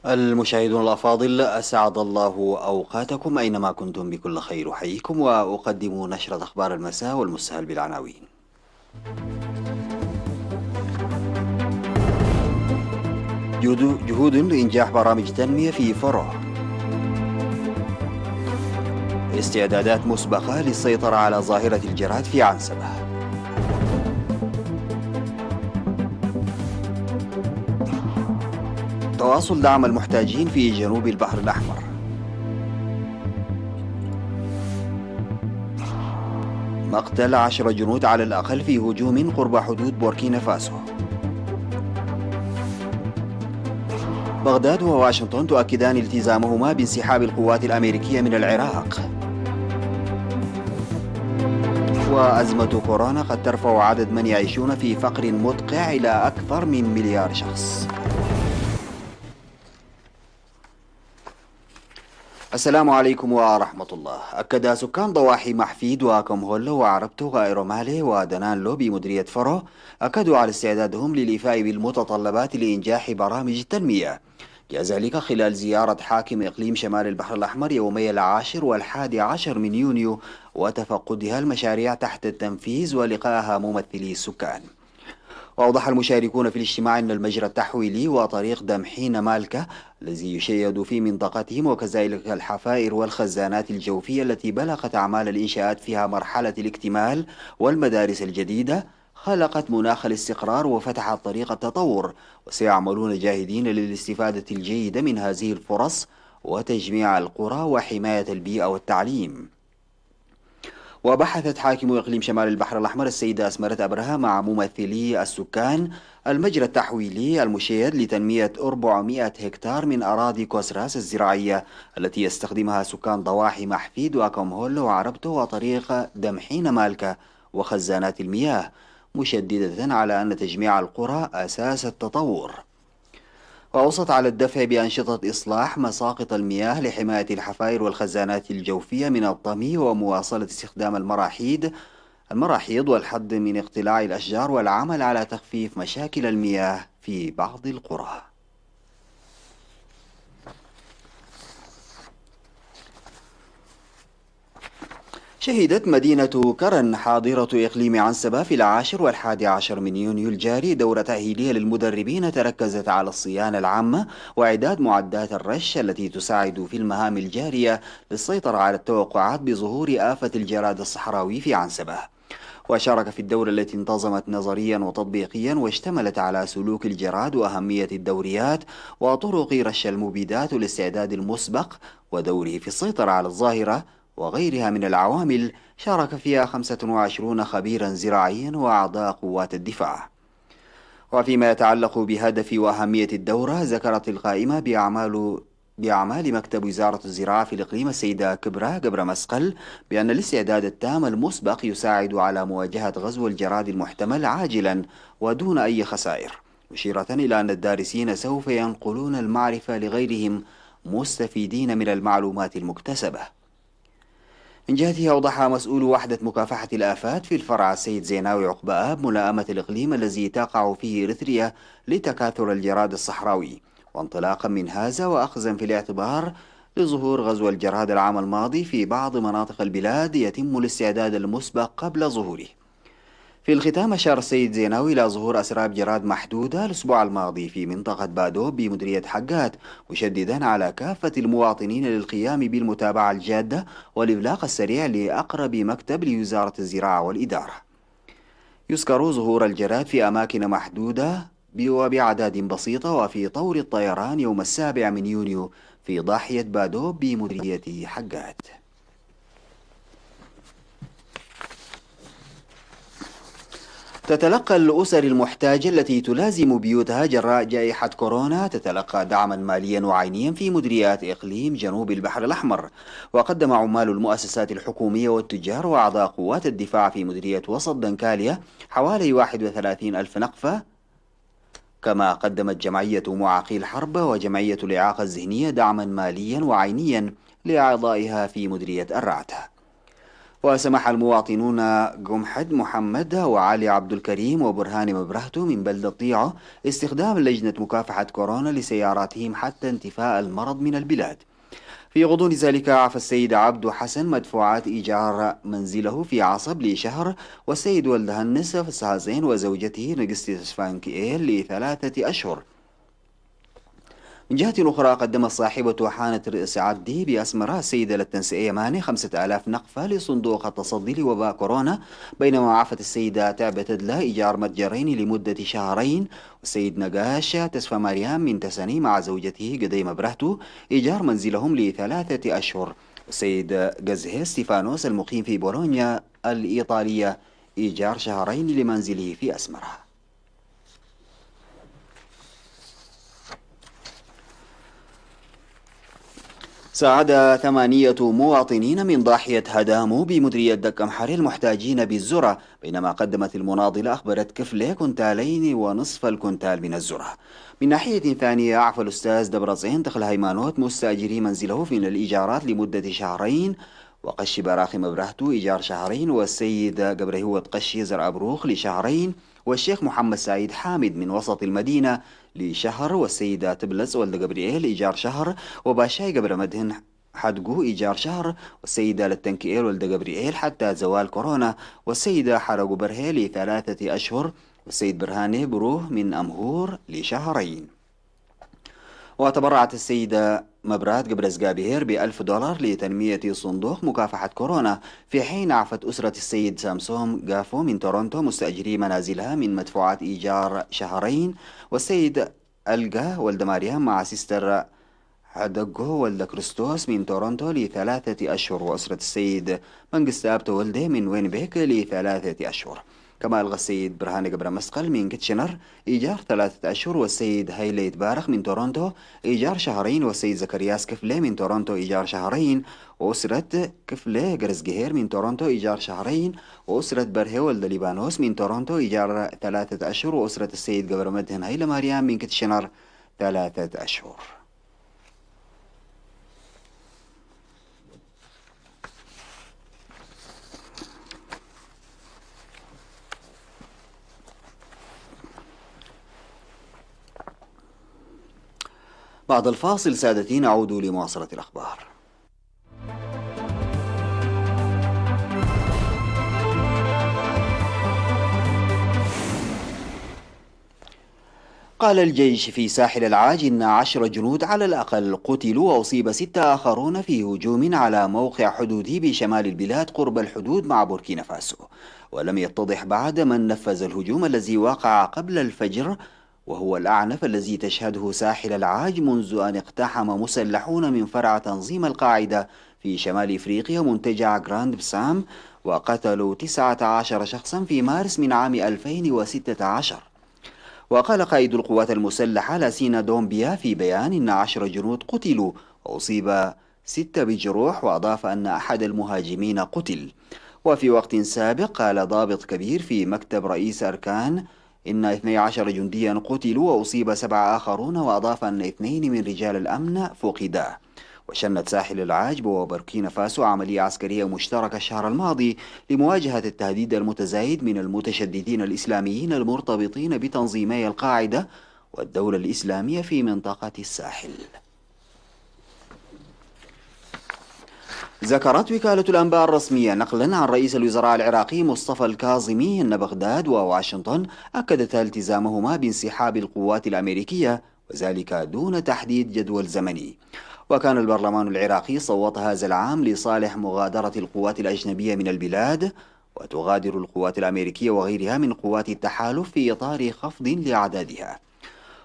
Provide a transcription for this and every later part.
المشاهدون الأفاضل، أسعد الله أوقاتكم أينما كنتم بكل خير. أحييكم وأقدم نشرة أخبار المساء والمستهل بالعناوين. جهود لإنجاح برامج تنمية في فرع. استعدادات مسبقة للسيطرة على ظاهرة الجراد في عنسبة. تواصل دعم المحتاجين في جنوب البحر الأحمر. مقتل 10 جنود على الأقل في هجوم قرب حدود بوركينا فاسو. بغداد وواشنطن تؤكدان التزامهما بانسحاب القوات الأمريكية من العراق. وأزمة كورونا قد ترفع عدد من يعيشون في فقر مدقع إلى أكثر من مليار شخص. السلام عليكم ورحمة الله. أكد سكان ضواحي محفيد وكمهولو وعربتو غايرومالي ودنانلو بمديرية فرو أكدوا على استعدادهم للإيفاء بالمتطلبات لإنجاح برامج التنمية. جاء ذلك خلال زيارة حاكم إقليم شمال البحر الأحمر يومي 10 و11 من يونيو وتفقدها المشاريع تحت التنفيذ ولقائها ممثلي السكان. وأوضح المشاركون في الاجتماع أن المجرى التحويلي وطريق دمحين مالكة الذي يشيد في منطقتهم وكذلك الحفائر والخزانات الجوفية التي بلغت أعمال الإنشاءات فيها مرحلة الاكتمال والمدارس الجديدة خلقت مناخ الاستقرار وفتحت طريق التطور، وسيعملون جاهدين للاستفادة الجيدة من هذه الفرص وتجميع القرى وحماية البيئة والتعليم. وبحثت حاكم إقليم شمال البحر الأحمر السيدة أسمرة أبرهة مع ممثلي السكان المجرى التحويلي المشيد لتنمية 400 هكتار من أراضي كوسراس الزراعية التي يستخدمها سكان ضواحي محفيد وكمهولو وعربتو وطريق دمحين مالكة وخزانات المياه، مشددة على أن تجميع القرى أساس التطور. وأوصت على الدفع بأنشطة إصلاح مساقط المياه لحماية الحفائر والخزانات الجوفية من الطمي ومواصلة استخدام المراحيض والحد من اقتلاع الأشجار والعمل على تخفيف مشاكل المياه في بعض القرى. شهدت مدينة كرن حاضرة إقليم عنسبة في 10 و11 من يونيو الجاري دورة تأهيلية للمدربين تركزت على الصيانة العامة وإعداد معدات الرش التي تساعد في المهام الجارية للسيطرة على التوقعات بظهور آفة الجراد الصحراوي في عنسبة. وشارك في الدورة التي انتظمت نظريا وتطبيقيا واشتملت على سلوك الجراد وأهمية الدوريات وطرق رش المبيدات والاستعداد المسبق ودوره في السيطرة على الظاهرة وغيرها من العوامل. شارك فيها 25 خبيرا زراعيا وأعضاء قوات الدفاع. وفيما يتعلق بهدف وأهمية الدورة، ذكرت القائمة بأعمال مكتب وزارة الزراعة في الإقليم السيدة كبرى جبر مسقل بأن الاستعداد التام المسبق يساعد على مواجهة غزو الجراد المحتمل عاجلا ودون أي خسائر، مشيرة إلى أن الدارسين سوف ينقلون المعرفة لغيرهم مستفيدين من المعلومات المكتسبة. من جهته أوضح مسؤول وحدة مكافحة الآفات في الفرع السيد زيناوي عقبة آب ملائمة الإقليم الذي تقع فيه إريتريا لتكاثر الجراد الصحراوي، وانطلاقا من هذا وأخذا في الاعتبار لظهور غزو الجراد العام الماضي في بعض مناطق البلاد يتم الاستعداد المسبق قبل ظهوره. في الختام أشار السيد زيناوي إلى ظهور أسراب جراد محدودة الأسبوع الماضي في منطقة بادوب بمديرية حقات، مشددا على كافة المواطنين للقيام بالمتابعة الجادة والإبلاغ السريع لأقرب مكتب لوزارة الزراعة والإدارة. يذكر ظهور الجراد في أماكن محدودة وبأعداد بسيطة وفي طور الطيران يوم 7 من يونيو في ضاحية بادوب بمديرية حقات. تتلقى الأسر المحتاجة التي تلازم بيوتها جراء جائحة كورونا تتلقى دعما ماليا وعينيا في مديريات إقليم جنوب البحر الأحمر. وقدم عمال المؤسسات الحكومية والتجار وأعضاء قوات الدفاع في مديرية وسط دنكاليا حوالي 31 ألف نقفة. كما قدمت جمعية معاقي الحرب وجمعية الإعاقة الذهنية دعما ماليا وعينيا لأعضائها في مديرية الرعتة. وسمح المواطنون جمحد محمد وعلي عبد الكريم وبرهان مبرهتو من بلدة طيعة استخدام لجنة مكافحة كورونا لسياراتهم حتى انتفاء المرض من البلاد. في غضون ذلك عفى السيد عبد حسن مدفوعات إيجار منزله في عصب لشهر، والسيد ولد هنس فسهازين وزوجته نجستي تسفانكيل ل3 أشهر. من جهة أخرى قدمت صاحبة حانة رئيس عدي بأسمرة السيدة للتنسيقية ماني 5000 نقفة لصندوق التصدي لوباء كورونا، بينما عفت السيدة تعبة تدلى إيجار متجرين لمدة شهرين. والسيد نقاش تسفى مريم من تسني مع زوجته قديمة برهتو إيجار منزلهم ل3 أشهر. والسيد جزه ستيفانوس المقيم في بولونيا الإيطالية إيجار شهرين لمنزله في أسمرة. ساعد 8 مواطنين من ضاحية هدامو بمديرية دكم حري المحتاجين بالذرة، بينما قدمت المناضلة أخبرت كفلة كنتالين ونصف الكنتال من الذرة. من ناحية ثانية أعفى الأستاذ دبرزين دخل هيمانوت مستأجري منزله من الإيجارات لمدة شهرين، وقش براخي مبرهتو إيجار شهرين، والسيد قبرهوت قشي زرع بروخ لشهرين، والشيخ محمد سعيد حامد من وسط المدينة لشهر، والسيدة تبلس ولد جبريل إيجار شهر، وباشاي قبر مدهن حدقو إيجار شهر، والسيدة للتنكيل ولد جبريل حتى زوال كورونا، والسيدة حرقو برهي ل3 أشهر، والسيد برهاني بروه من أمهور لشهرين. وتبرعت السيدة مبرات قبرز قابير ب$1000 لتنمية صندوق مكافحة كورونا، في حين عفت أسرة السيد سامسوم قافو من تورونتو مستأجري منازلها من مدفوعات إيجار شهرين، والسيد ألقا ولد مريم مع سيستر حدقو ولد كريستوس من تورونتو ل3 أشهر، وأسرة السيد منقستابتو ولده من وينبيك ل3 أشهر. كما ألغى السيد برهان قبر مسقل من كيتشنر إيجار 3 أشهر، والسيد هايليت بارخ من تورونتو إيجار شهرين، والسيد زكرياس كفلة من تورونتو إيجار شهرين، وأسرة كفلة قرز جهير من تورونتو إيجار شهرين، وأسرة برهي ولد ليبانوس من تورونتو إيجار 3 أشهر، وأسرة السيد قبر مدهن هايلا مريم من كيتشنر 3 أشهر. بعد الفاصل سادتي نعود لمواصلة الأخبار. قال الجيش في ساحل العاج إن 10 جنود على الأقل قتلوا، وأصيب 6 آخرون في هجوم على موقع حدودي بشمال البلاد قرب الحدود مع بوركينا فاسو، ولم يتضح بعد من نفذ الهجوم الذي وقع قبل الفجر، وهو الأعنف الذي تشهده ساحل العاج منذ أن اقتحم مسلحون من فرع تنظيم القاعدة في شمال إفريقيا منتجع جراند بسام، وقتلوا 19 شخصا في مارس من عام 2016. وقال قائد القوات المسلحة لاسينا دومبيا في بيان إن 10 جنود قتلوا وأصيب 6 بجروح، وأضاف أن أحد المهاجمين قتل. وفي وقت سابق قال ضابط كبير في مكتب رئيس أركان إن 12 جنديا قتلوا وأصيب 7 آخرون، وأضاف أن 2 من رجال الأمن فقدا. وشنت ساحل العاج وبوركينا فاسو عملية عسكرية مشتركة الشهر الماضي لمواجهة التهديد المتزايد من المتشددين الإسلاميين المرتبطين بتنظيمي القاعدة والدولة الإسلامية في منطقة الساحل. ذكرت وكالة الأنباء الرسمية نقلا عن رئيس الوزراء العراقي مصطفى الكاظمي أن بغداد وواشنطن أكدتا التزامهما بانسحاب القوات الأمريكية، وذلك دون تحديد جدول زمني. وكان البرلمان العراقي صوت هذا العام لصالح مغادرة القوات الأجنبية من البلاد، وتغادر القوات الأمريكية وغيرها من قوات التحالف في إطار خفض لأعدادها.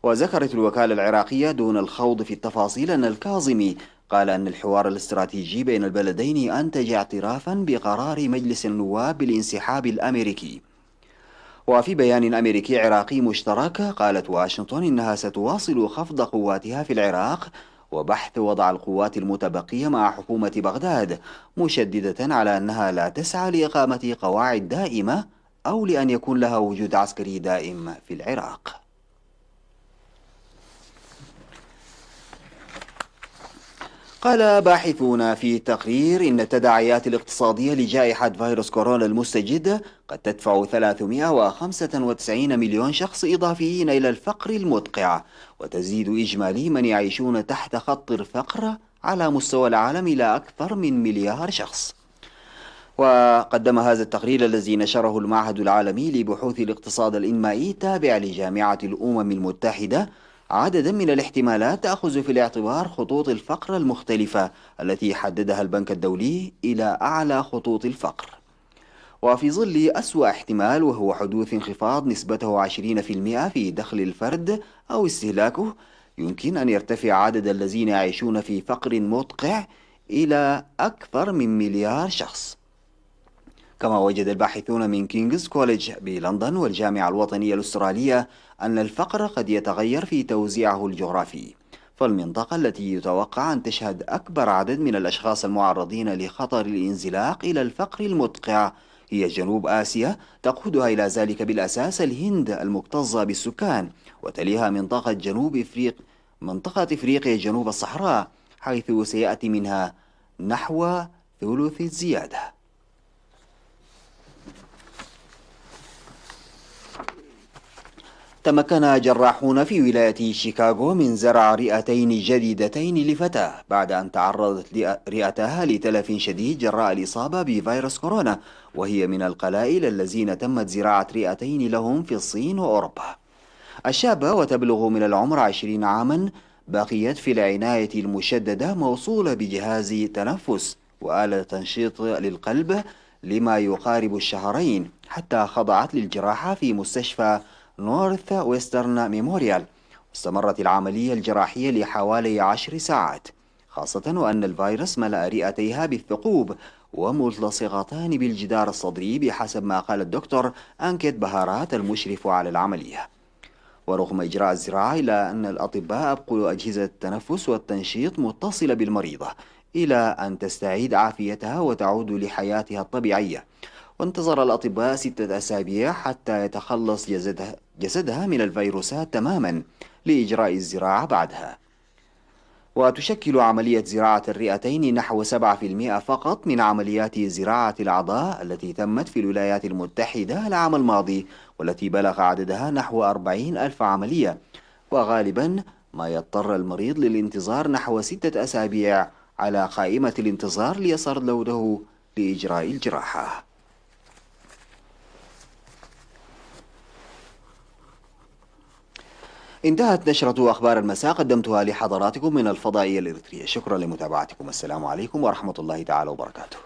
وذكرت الوكالة العراقية دون الخوض في التفاصيل أن الكاظمي قال أن الحوار الاستراتيجي بين البلدين أنتج اعترافا بقرار مجلس النواب بالانسحاب الأمريكي. وفي بيان أمريكي عراقي مشترك قالت واشنطن إنها ستواصل خفض قواتها في العراق وبحث وضع القوات المتبقية مع حكومة بغداد، مشددة على أنها لا تسعى لإقامة قواعد دائمة أو لأن يكون لها وجود عسكري دائم في العراق. قال باحثون في تقرير إن التداعيات الاقتصادية لجائحة فيروس كورونا المستجد قد تدفع 395 مليون شخص إضافيين إلى الفقر المدقع، وتزيد إجمالي من يعيشون تحت خط الفقر على مستوى العالم إلى أكثر من مليار شخص. وقدم هذا التقرير الذي نشره المعهد العالمي لبحوث الاقتصاد الإنمائي التابع لجامعة الأمم المتحدة عددا من الاحتمالات تأخذ في الاعتبار خطوط الفقر المختلفة التي حددها البنك الدولي إلى أعلى خطوط الفقر. وفي ظل أسوأ احتمال، وهو حدوث انخفاض نسبته 20% في دخل الفرد أو استهلاكه، يمكن أن يرتفع عدد الذين يعيشون في فقر مدقع إلى أكثر من مليار شخص. كما وجد الباحثون من كينغز كوليدج بلندن والجامعة الوطنية الأسترالية أن الفقر قد يتغير في توزيعه الجغرافي، فالمنطقة التي يتوقع أن تشهد أكبر عدد من الأشخاص المعرضين لخطر الانزلاق إلى الفقر المدقع هي جنوب آسيا، تقودها إلى ذلك بالأساس الهند المكتظة بالسكان، وتليها منطقة إفريقيا جنوب الصحراء، حيث سيأتي منها نحو ثلث الزيادة. تمكن جراحون في ولاية شيكاغو من زرع رئتين جديدتين لفتاة بعد أن تعرضت رئتها لتلف شديد جراء الإصابة بفيروس كورونا، وهي من القلائل الذين تمت زراعة رئتين لهم في الصين وأوروبا. الشابة، وتبلغ من العمر 20 عاما، بقيت في العناية المشددة موصولة بجهاز تنفس وآلة تنشيط للقلب لما يقارب الشهرين، حتى خضعت للجراحة في مستشفى نورث ويسترن ميموريال. استمرت العملية الجراحية لحوالي 10 ساعات، خاصة وأن الفيروس ملأ رئتيها بالثقوب وملتصقتان بالجدار الصدري بحسب ما قال الدكتور أنكيت بهارات المشرف على العملية. ورغم إجراء الزراعة، إلا أن الأطباء أبقوا أجهزة التنفس والتنشيط متصلة بالمريضة إلى أن تستعيد عافيتها وتعود لحياتها الطبيعية. وانتظر الأطباء 6 أسابيع حتى يتخلص جسدها من الفيروسات تماما لإجراء الزراعة بعدها. وتشكل عملية زراعة الرئتين نحو 7% فقط من عمليات زراعة الأعضاء التي تمت في الولايات المتحدة العام الماضي، والتي بلغ عددها نحو 40,000 عملية. وغالبا ما يضطر المريض للانتظار نحو 6 أسابيع على قائمة الانتظار ليصل لوده لإجراء الجراحة. انتهت نشرة أخبار المساء، قدمتها لحضراتكم من الفضائية الإريترية. شكرا لمتابعتكم، السلام عليكم ورحمة الله تعالى وبركاته.